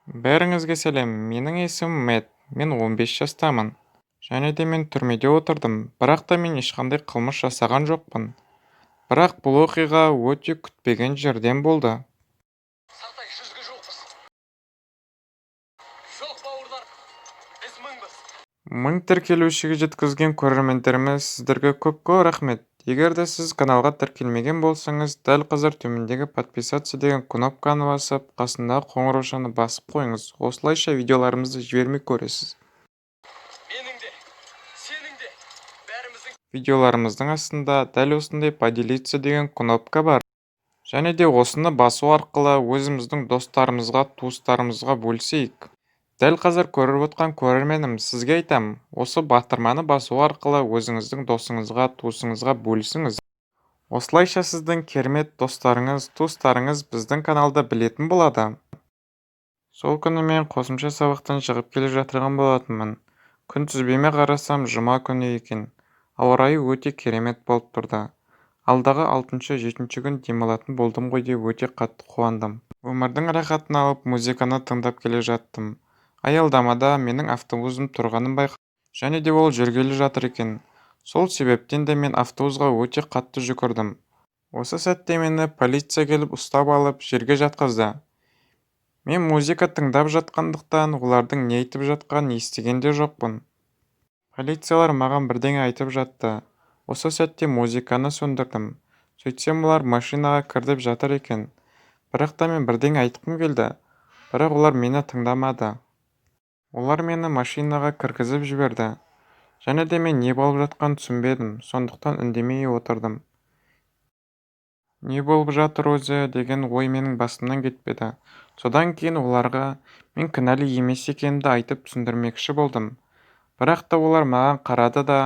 Бәріңізге сәлем, менің есімім Мэт, мен 15 жастамын. Және де мен түрмеде отырдым, бірақ та мен ешқандай қылмыс жасаған жоқпын. Бірақ бұл оқиға өте күтпеген жерден болды. Сартай, жүзге жоқпыз. Жоқ бауырлар, біз мыңбыз. Мың тіркелушіге жеткізген көрермендеріміз сіздерге көп рахмет. Егер де сіз каналға тіркелмеген болсаңыз, дәл қазір төмендегі подписаться деген кнопканы басып, қасындағы қоңыраушаны басып қойыңыз. Осылайша видеоларымызды жібермей көресіз. Менің де, сенің де, бәріміздің. Видеоларымыздың астында дәл осындай поделиться деген кнопка бар. Және де осыны басу арқылы өзіміздің достарымызға, туыстарымызға бөлісейік. Дәл қазір көріп отқан көрерменім, сізге айтам, осы батырманы басу арқылы өзіңіздің досыңызға, туысыңызға бөлісіңіз. Осылайша сіздің керемет достарыңыз, туыстарыңыз біздің каналды білетін болады. Сол күні мен қосымша сабақтан шығып келе жатырған болатынмын. Күнтізбеме қарасам, жұма күні екен. Ауа райы өте керемет болып тұрды. Алдағы 6-7 күн демалатын болдым ғой деп өте қатты қуандым. Өмірдің рахатын алып, музыканы тыңдап келе жаттым. Аялдамада менің автобусым тұрғанын байқадым. Және де ол жүргелі жатыр екен. Сол себептен де мен автобусқа өте қатты жүгірдім. Осы сәтте мені полиция келіп ұстап алып, жерге жатқызды. Мен музыка тыңдап жатқандықтан, олардың не айтып жатқанын естіген де жоқпын. Полициялар маған бірдеңе айтып жатты. Осы сәтте музыканы сөндірдім. Сөйтсем олар машинаға кіріп жатыр екен. Бірақ та мен бірдеңе айтқым келді. Бірақ олар мені тыңдамады. Олар мені машинаға кіргізіп жіберді. Және де мен не болып жатқанын түсінбедім, сондықтан үндемей отырдым. Не болып жатыр өзі деген ой менің басымнан кетпеді. Содан кейін оларға мен кінәлі емес екенімді айтып түсіндірмекші болдым. Бірақ та олар маған қарады да,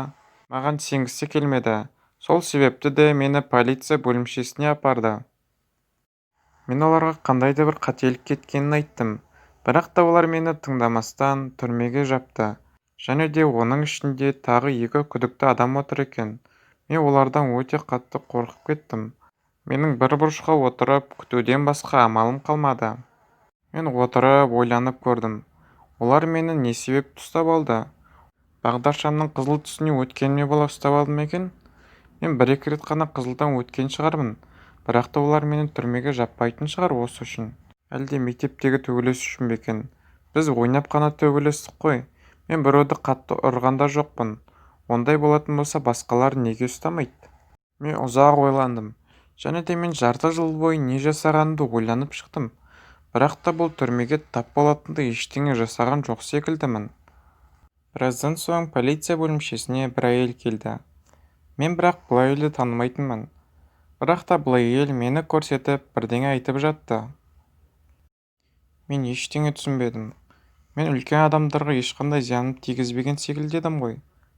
маған сенгісі келмеді. Сол себепті де мені полиция бөлімшесіне апарды. Мен оларға қандай да бір қателік кеткенін айттым. Бірақ та олар мені тыңдамастан түрмеге жапты. Және де оның ішінде тағы 2 күдікті адам отыр екен. Мен олардан өте қатты қорқып кеттім. Менің бір бұрышқа отырып күтуден басқа амалым қалмады. Мен отырып ойланып көрдім. Олар мені не себеп ұстап алды? Бағдаршамның қызыл түсіне өткеніме бола ұстап алды ма екен? Мен 1-2 рет қана қызылдан өткен шығармын. Бірақ та олар мені түрмеге жаппайтын шығар осы үшін. Әлде мектептегі төбелес үшін бе екен? Біз ойнап қана төбелестік қой. Мен біреуді қатты ұрған да жоқпын. Ондай болатын болса басқалар неге ұстамайды? Мен ұзақ ойландым. Және де мен жарты жыл бойы не жасағанымды ойланып шықтым. Бірақ та бұл түрмеге тап болатынды ештеңе жасаған жоқ секілдімін. Біраздан соң полиция бөлімшесіне бір әйел келді. Мен бірақ бұл әйелді танымайтынмын. Бірақ та бұл әйел мені көрсетіп бірдеңе айтып жатты. Мен ештеңе түсінбедім. Мен үлкен адамдарға ешқандай зияным тигізбеген секілді едім ғой.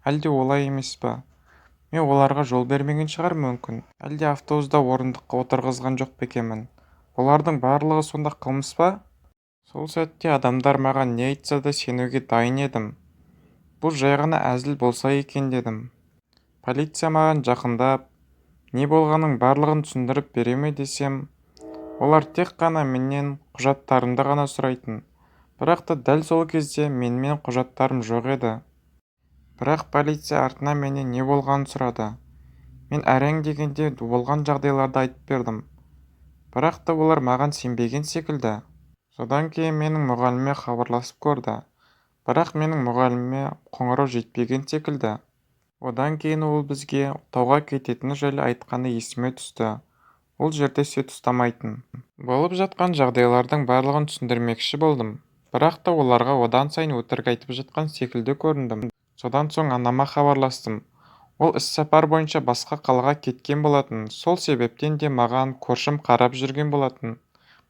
Әлде олай емес па? Мен оларға жол бермеген шығар мүмкін. Әлде автобуста орындыққа отырғызған жоқ па екенмін? Олардың барлығы сонда қылмыс па? Сол сәтте адамдар маған не айтса да сенуге дайын едім. Бұл жай ғана әзіл болса екен дедім. Полиция маған жақындап, не болғанын барлығын түсіндіріп бере ме десем, олар тек қана менен құжаттарымды ғана сұрайтын. Бірақ та дәл сол кезде менімен құжаттарым жоқ еді. Бірақ полиция артынан менен не болғанын сұрады. Мен әрең дегенде болған жағдайларды айтып бердім. Бірақ та олар маған сенбеген секілді. Содан кейін менің мұғаліме хабарласып көрді. Бірақ менің мұғаліме қоңырау жетпеген секілді. Одан кейін ол бізге тауға кететіні жайлы айтқаны есіме түсті. Ол жерде сет ұстамайтын. Болып жатқан жағдайлардың барлығын түсіндірмекші болдым. Бірақ та оларға одан сайын өтірік айтып жатқан секілді көріндім. Содан соң анама хабарластым. Ол іс-сапар бойынша басқа қалаға кеткен болатын. Сол себептен де маған көршім қарап жүрген болатын.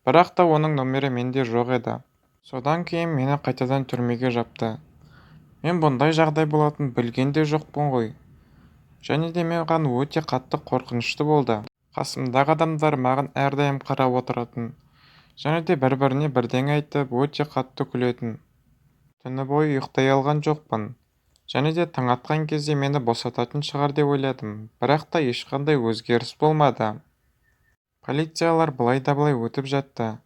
Бірақ та оның номері менде жоқ еді. Содан кейін мені қайтадан түрмеге жапты. Мен бұндай жағдай болатын білген де жоқпын ғой. Және де маған өте қатты қорқынышты болды. Қасымдағы адамдар маған әрдайым қарап отыратын. Және де бір-біріне бірдеңе айтып өте қатты күлетін. Түні бойы ұйықтай алған жоқпын. Және де таң атқан кезде мені босататын шығар деп ойладым. Бірақ та ешқандай өзгеріс болмады. Полициялар былай да былай өтіп жатты.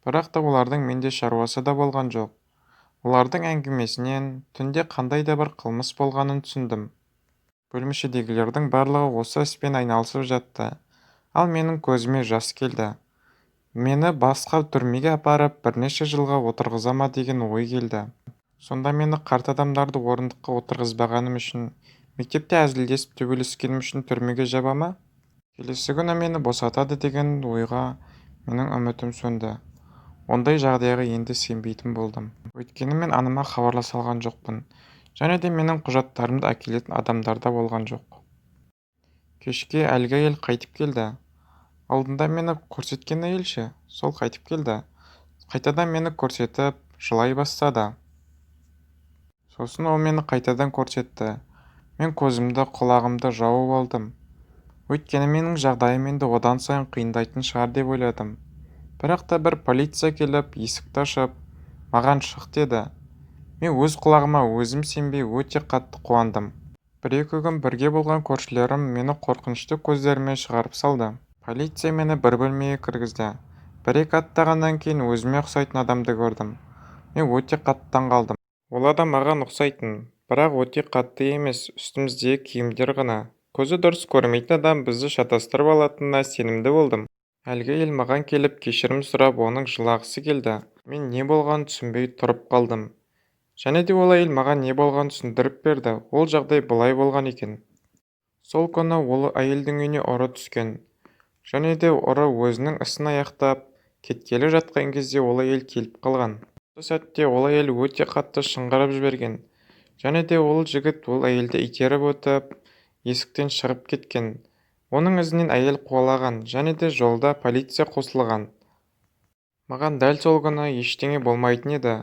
Бірақ та олардың менде шаруасы да болған жоқ. Олардың әңгімесінен түнде қандай да бір қылмыс болғанын түсіндім. Бөлімшедегілердің барлығы осы іспен айналысып жатты. Ал менің көзіме жас келді. Мені басқа түрмеге апарып бірнеше жылға отырғыза ма деген ой келді. Сонда мені қарт адамдарды орындыққа отырғызбағаным үшін, мектепте әзілдесіп төбелескенім үшін түрмеге жаба ма? Келесі күні мені босатады деген ойға менің үмітім сөнді. Ондай жағдайға енді сенбейтін болдым. Өйткені мен аныма хабарласа алған жоқпын, және де менің құжаттарымды әкелетін адамдар да болған жоқ. Кешке әлгі әйел қайтып келді. Алдында мені көрсеткен әйелше, сол қайтып келді. Қайтадан мені көрсетіп, жылай бастады. Сосын ол мені қайтадан көрсетті. Мен көзімді, құлағымды жауып алдым. Өйткені менің жағдайым енді одан сайын қиындайтын шығар деп ойладым. Бірақ та бір полиция келіп, есікті ашып, маған шық деді. Мен өз құлағыма өзім сенбей өте қатты қуандым. Бір-екі күн бірге болған көршілерім мені қорқынышты көздерімен шығарып салды. Полиция мені бір бөлмеге кіргізді. Бір-екі аттағаннан кейін өзіме ұқсайтын адамды көрдім. Мен өте қатты таңғалдым. Ол адам маған ұқсайтын, бірақ өте қатты емес, үстіміздегі киімдер ғана. Көзі дұрыс көрмейтін адам бізді шатастырып алатынына сенімді болдым. Әлгі ел маған келіп кешірім сұрап, оның жылағысы келді. Мен не болғанын түсінбей тұрып қалдым. Және де ол әйел маған не болғанын түсіндіріп берді. Ол жағдай былай болған екен. Сол күні ол әйелдің үйіне ұры түскен. Және де ұры өзінің ісін аяқтап кеткелі жатқан кезде ол әйел келіп қалған. Осы сәтте ол әйел өте қатты шыңғырып жіберген. Және де ол жігіт ол әйелді итеріп өтіп, есіктен шығып кеткен. Оның ізінен әйел қуалаған, және де жолда полиция қосылған. Маған дәл сол күні ештеңе болмайтын еді.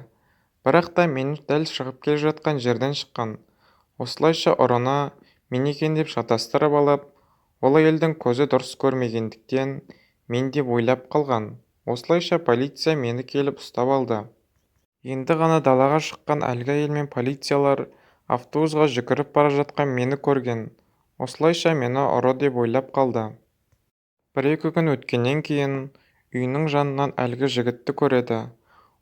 Бірақ та мен дәл шығып келе жатқан жерден шыққан. Осылайша ұрыны мен екен деп шатастырып алып, ол әйелдің көзі дұрыс көрмегендіктен мен деп ойлап қалған. Осылайша полиция мені келіп ұстап алды. Енді ғана далаға шыққан әлгі әйел мен полициялар автобусқа жүгіріп бара жатқан мені көрген. Осылайша мені ұры деп ойлап қалды. Бір-екі күн өткеннен кейін үйінің жанынан әлгі жігітті көреді.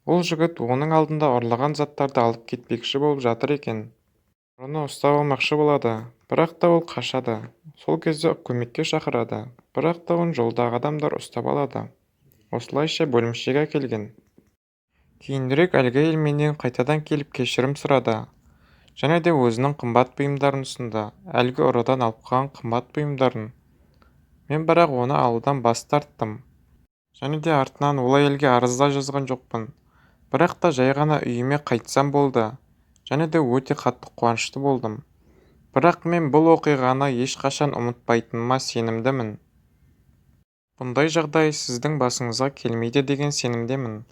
Ол жігіт оның алдында ұрлаған заттарды алып кетпекші болып жатыр екен. Ұрыны ұстап алмақшы болады, бірақ та ол қашады. Сол кезде көмекке шақырады, бірақ та оны жолдағы адамдар ұстап алады. Осылайша бөлімшеге әкелген. Кейінірек әлгі әйел менен қайтадан келіп кешірім сұрады. Және де өзінің қымбат бұйымдарын ұсынды, әлгі ұрыдан алып қалған қымбат бұйымдарын. Мен бірақ оны алудан бас тарттым. Және де артынан ол әйелге арыз да жазған жоқпын. Бірақ та жай ғана үйіме қайтсам болды. Және де өте қатты қуанышты болдым. Бірақ мен бұл оқиғаны ешқашан ұмытпайтыныма сенімдімін. Бұндай жағдай сіздің басыңызға келмейді деген сенімдемін.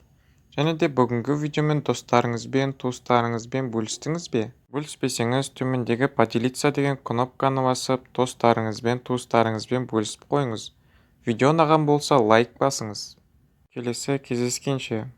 Және де бүгінгі видеомен достарыңызбен, туыстарыңызбен бөлістіңіз бе? Бөліспесеңіз, төмендегі поделиться деген кнопканы басып, достарыңызбен, туыстарыңызбен бөлісіп қойыңыз. Видео ұнаған болса лайк басыңыз. Келесі кездескенше.